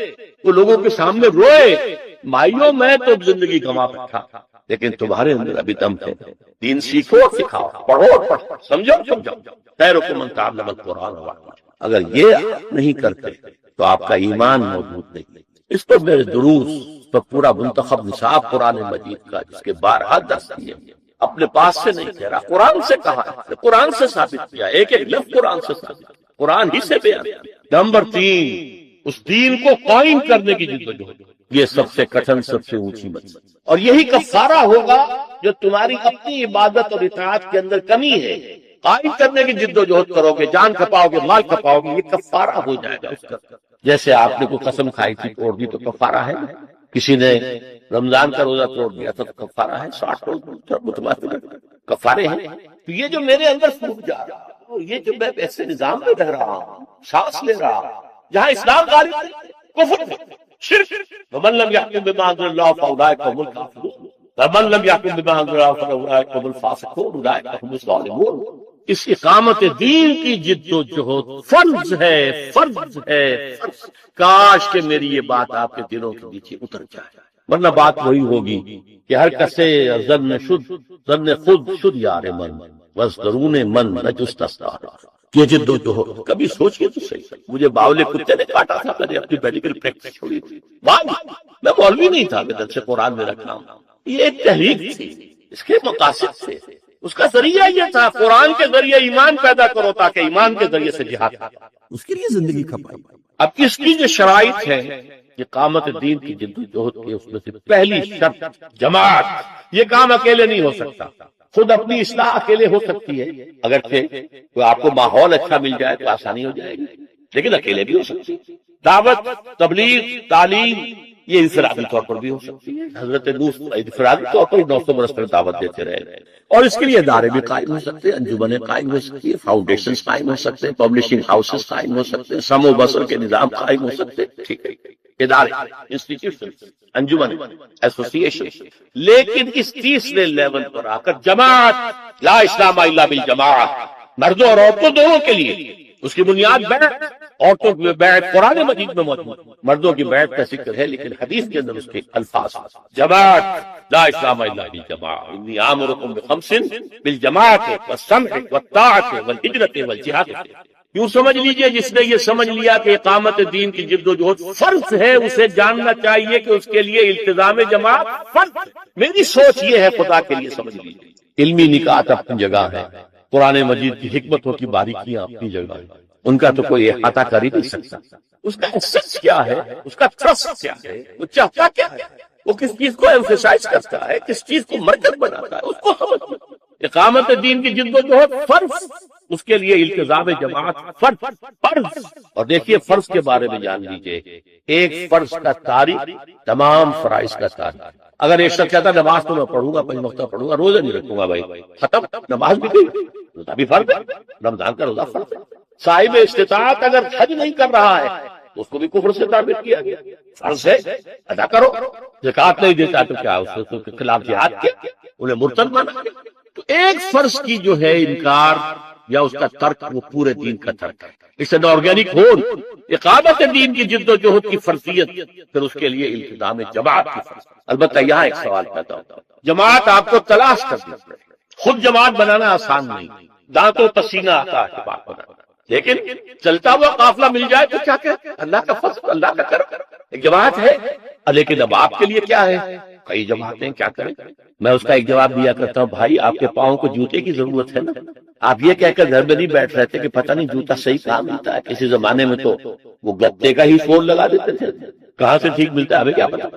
وہ لوگوں کے سامنے روئے، مائیوں میں تو زندگی گنوا بیٹھا لیکن تمہارے اندر ابھی دم ہے، دین سیکھو اور سکھاؤ، پڑھو اور پڑھو، سمجھو اور سمجھاؤ، خیرکم من تعلم القرآن وعلمہ۔ اگر یہ آپ نہیں کرتے تو آپ کا ایمان موجود نہیں۔ اس پر میرے دروس پر پورا منتخب نصاب قرآن مجید کا، جس کے بارہا درس دیے، اپنے پاس سے نہیں کہہ رہا، قرآن سے کہا ہے، قرآن سے ثابت کیا، ایک ایک لفظ قرآن سے ثابت، قرآن ہی سے بیان۔ نمبر 3، اس دین کو قائم کرنے کی جدوجہد، یہ سب سے کٹھن، سب سے اونچی منزل، اور یہی کفارہ ہوگا جو تمہاری اپنی عبادت اور اطاعت کے اندر کمی ہے، قائم کرنے کی جد و جہد کرو گے، جان کھپاؤ گے، مال کھپاؤ گے، یہ کفارہ ہو جائے گا اس کا۔ جیسے آپ نے کوئی قسم کھائی تھی توڑ دی تو کفارہ ہے، کسی نے رمضان کا روزہ توڑ دیا تو کفارہ ہے، 60 روز متماثل کفارے ہیں۔ تو یہ جو میرے اندر پھوٹ جا رہا ہے، یہ جو میں ایسے نظام میں رہ رہا ہوں، سانس لے رہا ہوں جہاں اسلام غالب ہے، کفر شرک. ومن لم يحكم بما انزل الله فاولئك هم الكافرون ومن لم يحكم بما انزل الله فاولئك هم الفاسقون اولئك هم الظالمون. اس اقامت دین کی جد و جہد فرض ہے، فرض ہے، فرض. کاش کہ میری یہ بات آپ کے دلوں کے نیچے اتر جائے، ورنہ بات وہی ہوگی کہ ہر کسے ظن خود شد یار من بس درون من نجستہ. یہ جد و جہد کبھی سوچیے تو صحیح. مجھے باولے کتے نے کاٹا تھا، میں نے اپنی میڈیکل پریکٹس چھوڑی تھی. میں مولوی نہیں تھا کہ درس قرآن میں رکھنا ہوں. یہ ایک تحریک تھی، اس کے مقاصد تھے. اس کا ذریعہ یہ تھا قرآن کے ذریعے ایمان پیدا کرو تاکہ ایمان کے ذریعے سے جہاد کرو. اس کے لیے زندگی کھپائی. اب اس کی جو شرائط ہے اقامت دین کی جد و جہد کے، اس میں سے پہلی شرط جماعت. یہ کام اکیلے نہیں ہو سکتا. خود اپنی اصلاح اکیلے ہو سکتی ہے، اگرچہ آپ کو ماحول اچھا مل جائے تو آسانی ہو جائے گی، لیکن اکیلے بھی ہو سکتی ہے. دعوت، تبلیغ، تعلیم یہ انفرادی طور پر بھی ہو سکتی ہے. حضرت نوح انفرادی طور پر 900 برس تک دعوت دیتے رہے، اور اس کے لیے ادارے بھی قائم ہو سکتے ہیں، انجمنیں قائم ہو سکتی ہیں، فاؤنڈیشنز قائم ہو سکتے ہیں، پبلشنگ ہاؤسز قائم ہو سکتے ہیں، سم و بسر کے نظام قائم ہو سکتے ہیں. ٹھیک ہے، ادارے، انسٹیٹیوشن، انجمن، ایسوسیشن. لیکن اس تیسرے لیول پر آ کر جماعت، لا اسلام الا بالجماعت، مردوں اور عورتوں دونوں کے لیے. اس کی بنیاد بیعت، عورتوں کی بیعت قرآن مجید میں موجود، مردوں کی بیعت کا ذکر ہے لیکن حدیث کے اندر اس کے الفاظ جماعت، لا اسلام الا بالجماعت. انی آمرکم بخمس بالجماعت والسمع والطاعت والہجرۃ والجہاد. یوں سمجھ لیجئے جس نے یہ سمجھ لیا کہ اقامت دین کی جد و جہد فرض ہے، اسے جاننا چاہیے کہ اس کے لیے التزام جماعت فرض. میری سوچ یہ ہے، خدا کے لیے سمجھ لیجئے. علمی نکات اپنی جگہ ہے، قرآن مجید کی حکمتوں کی باریکیاں اپنی جگہ ہیں، ان کا تو کوئی احاطہ کر ہی نہیں سکتا. اس کا ایسنس کیا ہے، اس کا تھرسٹ کیا ہے، وہ چاہتا کیا ہے، وہ کس چیز کو ایمفیسائز کرتا ہے، کس چیز کو مرکز بناتا ہے، اس کو سمجھ. اقامت دین کی جد و جہد فرض، اس کے لیے التزام جماعت فرض. اور دیکھیے فرض کے بارے میں جان لیجئے، ایک فرض کا تاریخ تمام فرائض کا تاریخ. اگر ایک شخص کہتا نماز تو میں پڑھوں گا، 5 وقتہ پڑھوں گا، روزہ نہیں رکھوں گا، بھائی ختم. نماز بھی گئی، روزہ بھی فرض ہے، رمضان کا روزہ فرض ہے. صاحب استطاعت اگر حج نہیں کر رہا ہے تو اس کو بھی کفر سے تعبیر کیا گیا. فرض ہے، ادا کرو. زکات نہیں دیتا تو کیا اس کے خلاف جہاد کیا، انہیں مرتد مانا. تو ایک فرض کی جو ہے انکار یا اس کا ترک، وہ پورے دین کا ترک ہے. اس این آرگینک ہول. اقامت دین کی جد و جہد کی فرضیت، پھر اس کے لیے التزام جماعت کی فرض. البتہ یہاں ایک سوال پیدا ہوتا ہے، جماعت آپ کو تلاش کرنی پڑے. خود جماعت بنانا آسان نہیں، دانتوں پسینہ آتا ہے جماعت بنانا. لیکن چلتا ہوا قافلہ مل جائے تو کیا کہ اللہ کا فضل، اللہ کا کرم. ایک جماعت ہے، لیکن اب آپ کے لیے کیا ہے؟ کئی جماعتیں، کیا کریں؟ میں اس کا ایک جواب دیا کرتا ہوں، بھائی آپ کے پاؤں کو جوتے کی ضرورت ہے نا. آپ یہ کہہ کر گھر میں نہیں بیٹھ رہے تھے کہ پتہ نہیں جوتا صحیح کہاں ملتا ہے. کسی زمانے میں تو وہ گتے کا ہی فون لگا دیتے تھے، کہاں سے ٹھیک ملتا ہے ہمیں کیا پتا.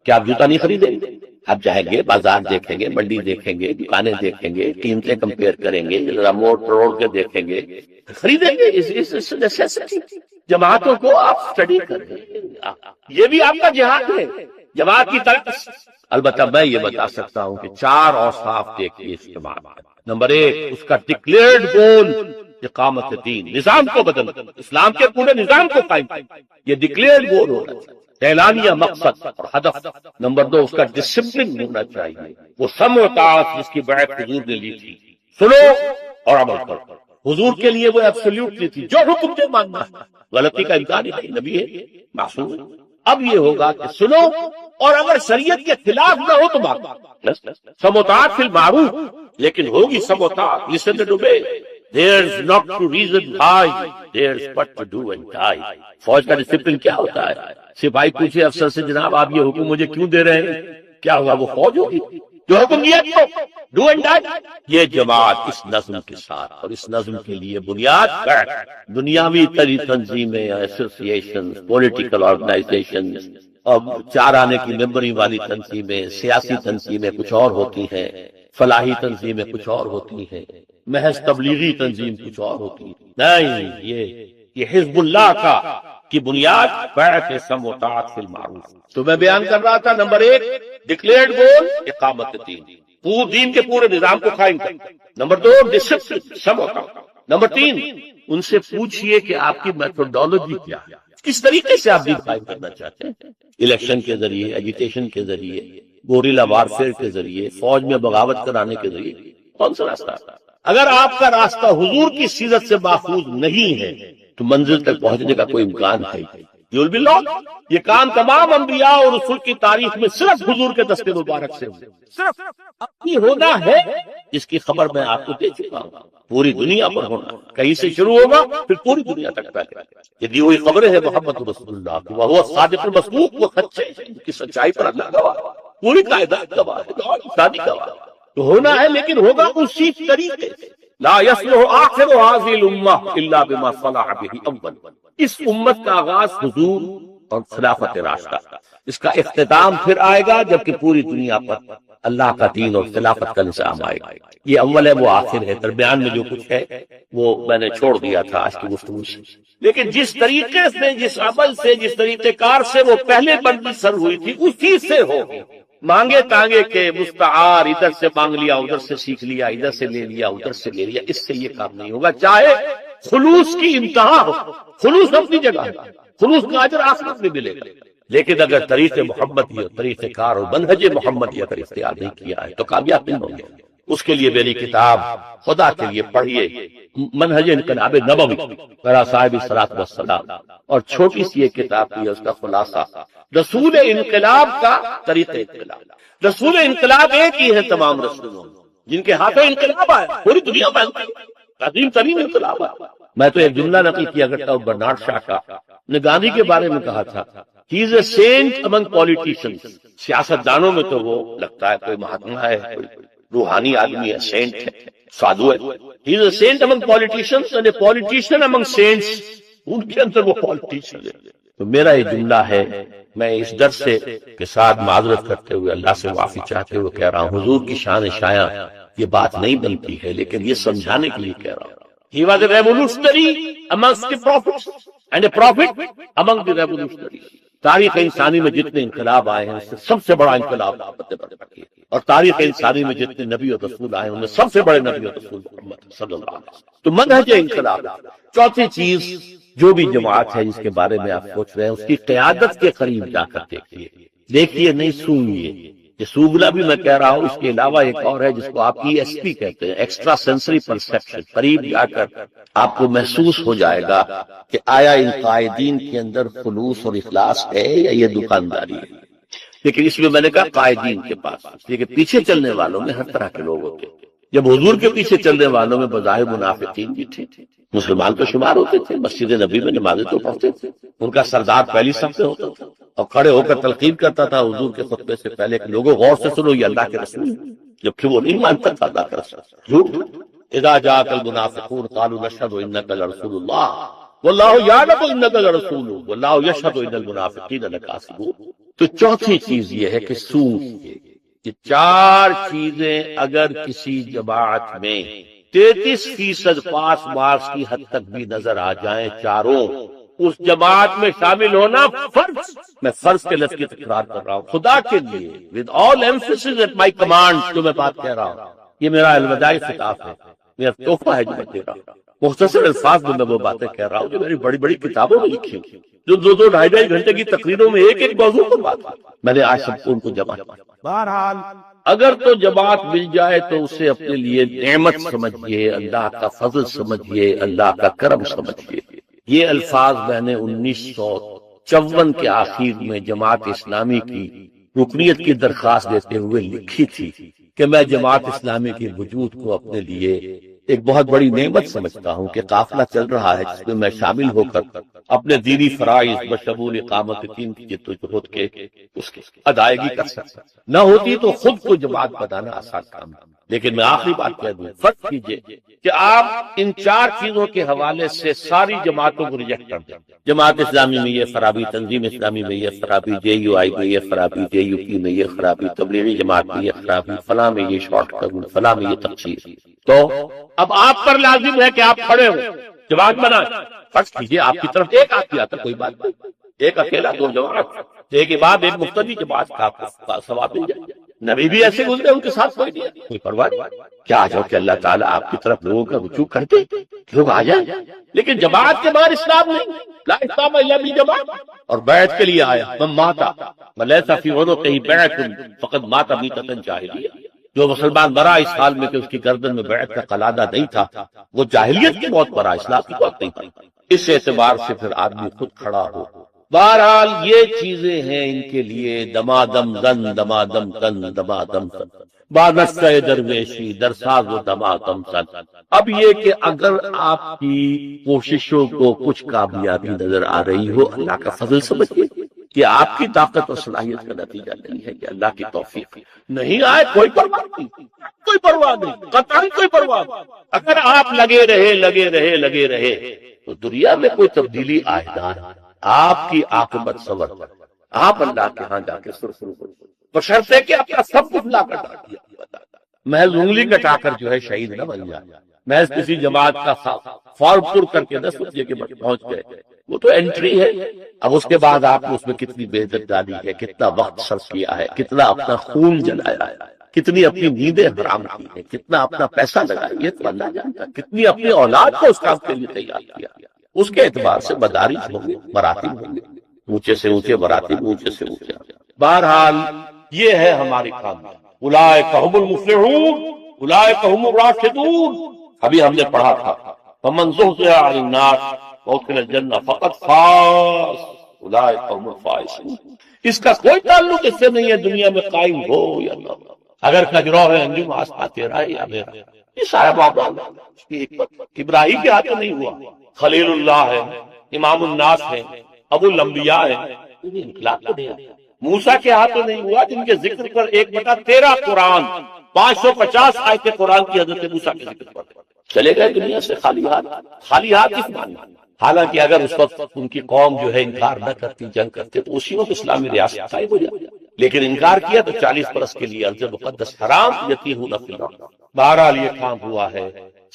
کیا آپ جوتا نہیں خریدیں گے؟ آپ جائیں گے، بازار دیکھیں گے، منڈی دیکھیں گے، دکانیں دیکھیں گے، قیمتیں کمپیئر کریں گے، ذرا موڑ کے دیکھیں گے، خریدیں گے. جماعتوں کو آپ اسٹڈی کریں، یہ بھی آپ کا جہاد ہے، جماعت کی طرف. البتہ میں یہ بتا سکتا ہوں کہ 4 اوصاف دیکھیے اس جماعت. نمبر 1، اس کا ڈکلیئرڈ گول اقامت دین، نظام کو بدلنا، اسلام کے پورے نظام کو قائم کرنا. یہ ڈکلیئرڈ گول ہونا چاہیے، اعلانیہ مقصد اور ہدف. نمبر 2، اس کا ڈسپلن ہونا چاہیے، وہ سمع و طاعت جس کی بیعت حضور نے لی تھی، سنو اور عمل کرو. حضور کے لیے وہ ایبسلیوٹلی تھی، جو حکم دے ماننا، غلطی کا امکان ہی نہیں، نبی ہے، معصوم ہے. اب یہ ہوگا کہ سنو، اور اگر شریعت کے خلاف نہ ہو تو مانو. سمع و طاعت فی المعروف، لیکن ہوگی سمع و طاعت. listen and obey. There's not to reason high, there's but to do and die. فوج کا ڈسپلن کیا ہوتا ہے؟ سپاہی پوچھے افسر سے، جناب آپ یہ حکم مجھے کیوں دے رہے ہیں؟ کیا ہوا؟ وہ فوج ہوگی جو حکم دیا تو ڈو اینڈ ڈائی. یہ جماعت اس نظم کے ساتھ، اور اس نظم کے لیے بنیاد دنیاوی تری تنظیمیں، ایسوسیشن، پولیٹیکل آرگنائزیشن، اور 4 آنے کی ممبری والی تنظیمیں، سیاسی تنظیمیں کچھ اور ہوتی ہیں، فلاحی تنظیمیں کچھ اور ہوتی ہیں، محض تبلیغی تنظیم کچھ اور ہوتی ہے. نہیں، یہ حزب اللہ کی بنیاد بیعت سمع و طاعت فی المعروف. تو میں بیان کر رہا تھا، نمبر 1 ڈکلیئرڈ گول اقامت دین، پورے دین کے پورے نظام کو قائم کرنا. نمبر 2 ڈسپلن، سمع و طاعت. نمبر 3 ان سے پوچھئے کہ آپ کی میتھوڈالوجی کیا ہے، کس طریقے سے آپ دین قائم کرنا چاہتے ہیں؟ الیکشن کے ذریعے، ایجیٹیشن کے ذریعے، گوریلا وارفیئر کے ذریعے، فوج میں بغاوت کرانے کے ذریعے؟ کون سا راستہ؟ اگر آپ کا راستہ حضور کی سیرت سے ماخوذ نہیں ہے تو منزل تک پہنچنے کا کوئی امکان ہے؟ You will be lost. یہ کام تمام انبیاء اور رسول کی تاریخ میں صرف حضور کے دست مبارک سے ہوئے، صرف اپنی ہونا ہے جس کی خبر میں آپ کو دے چکا ہوں، پوری دنیا پر ہونا، کہیں سے شروع ہوگا پھر پوری دنیا تک پھیلے۔ یہ دی ہوئی خبریں ہیں محمد رسول اللہ کی، وہ صادق المصدوق، وہ سچے ہیں، ان کی سچائی پر اللہ گواہ، پوری کائنات گواہ ہے، شادی گواہ تو ہونا ہے، لیکن ہوگا اسی طریقے سے۔ لا يصلح آخر هذه الامة الا بما صلح به اول۔ اس امت کا آغاز حضور اور خلافت راشدہ، اس کا اختتام پھر آئے گا جبکہ پوری دنیا پر اللہ کا دین اور خلافت کا نظام آئے گا۔ یہ اول ہے، وہ آخر ہے، درمیان میں جو کچھ ہے وہ میں نے چھوڑ دیا تھا آج کی گفتگو سے۔ لیکن جس طریقے سے، جس عمل سے، جس طریقے کار سے وہ پہلے بندی سر ہوئی تھی، اسی سے ہوگی۔ مانگے تانگے کے مستعار، ادھر سے مانگ لیا، ادھر سے سیکھ لیا، ادھر سے لے لیا، ادھر سے لے لیا، اس سے یہ کام نہیں ہوگا، چاہے خلوص کی انتہا ہو۔ خلوص اپنی جگہ ہے، خلوص کا اجر آخرت میں ملے گا، لیکن اگر طریق محمد اور طریق کار اور منہج محمد اگر اختیار نہیں کیا ہے تو کامیاب نہیں ہوں گے۔ اس کے لیے میری کتاب خدا کے لیے پڑھیے، منہج انقلاب نبوی میرا صاحب صلاۃ والسلام، اور چھوٹی سی ایک کتاب کی ہے، اس کا خلاصہ رسول انقلاب کا طریق انقلاب۔ رسول انقلاب ایک ہی ہے تمام رسولوں، جن کے ہاتھوں انقلاب آیا، پوری دنیا میں عظیم ترین انقلاب آیا۔ میں تو ایک جملہ نقل کیا کرتا ہوں برنارڈ شاہ کا، نے گاندھی کے بارے میں کہا تھا، ہی is a saint among politicians. سیاست دانوں میں تو وہ لگتا ہے کوئی مہاتما ہے، کوئی روحانی آدمی ہے، سینٹ ہے، سادھو ہے۔ He is a saint among politicians and a politician among saints. ان کے اندر وہ پولیٹیشین ہے۔ تو میرا یہ جملہ ہے، میں اس درس سے کے ساتھ معذرت کرتے ہوئے اللہ سے معافی چاہتے ہوئے کہہ رہا ہوں، حضور کی شان شایاں یہ بات نہیں بنتی ہے، لیکن یہ سمجھانے کے لیے کہہ رہا ہوں۔ He was a revolutionary amongst the prophets and a prophet among the revolutionaries۔ تاریخ انسانی میں جتنے انقلاب آئے ہیں اس سے سب سے بڑا انقلاب محمد نے برپا کیا، اور تاریخ انسانی میں جتنے نبی اور رسول آئے ہیں ان میں سب سے بڑے نبی اور رسول محمد صلی اللہ علیہ وسلم۔ تو منہج انقلاب۔ چوتھی چیز، جو بھی جماعت ہے جس کے بارے میں آپ سوچ رہے ہیں، اس کی قیادت کے قریب جا کر دیکھیے نہیں سونگیے۔ یہ سوگنا بھی میں کہہ رہا ہوں، اس کے علاوہ ایک اور ہے جس کو آپ ESP کہتے ہیں، ایکسٹرا سینسری پرسیپشن۔ قریب جا کر آپ کو محسوس ہو جائے گا کہ آیا ان قائدین کے اندر خلوص اور اخلاص ہے یا یہ دکانداری ہے۔ لیکن اس میں میں نے کہا قائدین کے پاس، لیکن پیچھے چلنے والوں میں ہر طرح کے لوگ ہوتے ہیں۔ جب حضور کے پیچھے چلنے والوں میں بظاہر منافقین بھی تھے، مسلمان تو شمار ہوتے تھے، مسجد نبی میں نمازیں تو پڑھتے تھے، ان کا سردار پہلی صف میں ہوتا تھا اور کھڑے ہو کر تلقین کرتا تھا حضور کے خطبے سے پہلے کہ لوگوں غور سے سنو، یہ اللہ کے رسول ہے، جبکہ وہ نہیں مانتا تھا اللہ کا رسول۔ جھوٹ۔ اذا جاءك المنافقون قالوا نشهد انك لرسول الله والله يعلم انك لرسوله والله يشهد ان المنافقين لكاذبون۔ تو چوتھی چیز یہ ہے کہ سود، یہ چار چیزیں اگر کسی جماعت میں 33% پاس مارکس کی حد تک بھی نظر آ جائیں چاروں، اس جماعت میں شامل ہونا فرض۔ میں فرض کے لفظ کی تکرار کر رہا ہوں خدا کے لیے، with all emphasis at my command، جو میں بات کہہ رہا ہوں یہ میرا الوداعی خطاب ہے، میرا تحفہ ہے جو میں دے رہا ہوں۔ مختصر الفاظ میں وہ باتیں کہہ رہا ہوں جو میری بڑی بڑی کتابوں میں لکھی ہوئی، جو 2-2 ڈھائی گھنٹے کی تقریروں میں ایک ایک موضوع پر بات کی، میں نے آج سب کو ان کو جمع کیا۔ بہرحال اگر تو جماعت مل جائے تو اسے اپنے لیے نعمت سمجھیے، اللہ کا فضل سمجھیے، اللہ کا کرم سمجھیے۔ یہ الفاظ میں نے 1954 کے آخر میں جماعت اسلامی کی رکنیت کی درخواست دیتے ہوئے لکھی تھی کہ میں جماعت اسلامی کے وجود کو اپنے لیے ایک بہت بڑی نعمت سمجھتا ہوں کہ قافلہ چل رہا ہے جس میں میں شامل ہو کر اپنے دینی فرائض بشمول اقامت دین کی جدوجہد کے اس کی ادائیگی کر سکتا۔ نہ ہوتی تو خود کو جماعت بنانا آسان کام ہے، لیکن میں آخری بات کہہ دوں، فرض کیجئے کہ آپ ان چار چیزوں کے حوالے سے ساری جماعتوں کو ریجیکٹ کر دیں۔ جماعت اسلامی میں یہ خرابی، تنظیم اسلامی میں یہ خرابی، JUI میں یہ خرابی، JUP میں یہ خرابی، تبلیغی جماعت میں یہ خرابی، فلاں میں یہ شارٹ کٹ، فلاں میں یہ تقصیر، تو اب آپ پر لازم ہے کہ آپ کھڑے ہو، جماعت بنائیں۔ فرض کیجئے آپ کی طرف ایک آدمی آتا، کوئی بات نہیں، ایک اکیلا 2 جماعت، ایک امام ایک مقتدی جماعت کا ثواب مل جائے۔ نبی بھی ایسے گزرے، ان کے ساتھ کوئی نہیں، کوئی پرواہ نہیں. کیا آ کہ اللہ تعالیٰ آپ کی طرف لوگوں کا رجوع کرتے لوگ آ جائیں، لیکن جماعت کے بعد اسلام نہیں. لا اسلام الا بالجماعت. اور بیعت کے لیے آیا، من مات ولیس فی عنقہ بیعۃ فقد مات میتۃ جاہلیہ. جو مسلمان مرا اس حال میں کہ اس کی گردن میں بیعت کا قلادہ نہیں تھا، وہ جاہلیت کی موت مرا، اسلام کی موت نہیں تھی. اس اعتبار سے پھر آدمی خود کھڑا ہو. بہرحال یہ چیزیں ہیں ان کے لیے دمادم زن دمادم تن دمادم تن بادستہ درویشی درساز و دمادم سن. اب یہ کہ اگر آپ کی کوششوں کو کچھ کامیابی نظر آ رہی ہو، اللہ کا فضل سمجھیے کہ آپ کی طاقت اور صلاحیت کا نتیجہ نہیں ہے، کہ اللہ کی توفیق نہیں آئے کوئی پرواہ نہیں، کوئی پرواہ نہیں، قطعاً کوئی پرواہ نہیں. اگر آپ لگے رہے تو دنیا میں کوئی تبدیلی آئے، آپ کی عاقبت صبر، آپ اللہ کے ہاں جا کے سرخرو کرو، بشرطے کہ اپنا سب کچھ لا کر ڈال دیا. محض انگلی کٹا کر جو ہے شہید نہ بن جائے، محض کسی جماعت کا فارم پر کر کے 10 بجے کے بعد پہنچ گئے، وہ تو انٹری ہے. اب اس کے بعد آپ نے اس میں کتنی محنت ڈالی ہے، کتنا وقت صرف کیا ہے، کتنا اپنا خون جلایا ہے، کتنی اپنی نیندیں حرام کی ہیں، کتنا اپنا پیسہ لگایا، یہ تو اللہ جانتا ہے. کتنی اپنی اولاد کو اس کام کے لیے تیار کیا. اس کے اعتبار سے مدارج ہوں گے، مراتب ہوں گے، اونچے سے اونچے مراتب، اونچے سے اونچے. بہرحال یہ ہے ہماری کامیابی. اولئک هم المفلحون اولئک هم الراشدون. ابھی ہم نے پڑھا تھا فمن زحزح عن النار وادخل الجنہ فقد فاز اولئک هم الفائزون. اس کا کوئی تعلق اس سے نہیں ہے دنیا میں قائم ہو یا نہ ہو. اگر کھجرو ہے انجم آسمان تیرا ہے یا میرا، یہ سارا معاملہ اس کی حکمت. ابراہیم کے ہاتھوں نہیں ہوا، خلیل اللہ ہے، امام الناس ہے، ابو الانبیاء ہے، انقلاب تو نہیں. موسیٰ کے ہاتھوں نہیں ہوا جن کے ذکر پر 1/13 قرآن 550 آیت قرآن کی حضرت موسیٰ کے ذکر پر چلے گئے دنیا سے خالی ہاتھ. خالی ہاتھ کس معنی؟ حالانکہ اگر اس وقت ان کی قوم جو ہے انکار نہ کرتی، جنگ کرتے، تو اسی وقت اسلامی ریاست قائم ہو جاتی. لیکن انکار کیا تو 40 برس کے لیے ارض مقدس حرام یتیہون فی الارض. بہرحال یہ کام ہوا ہے.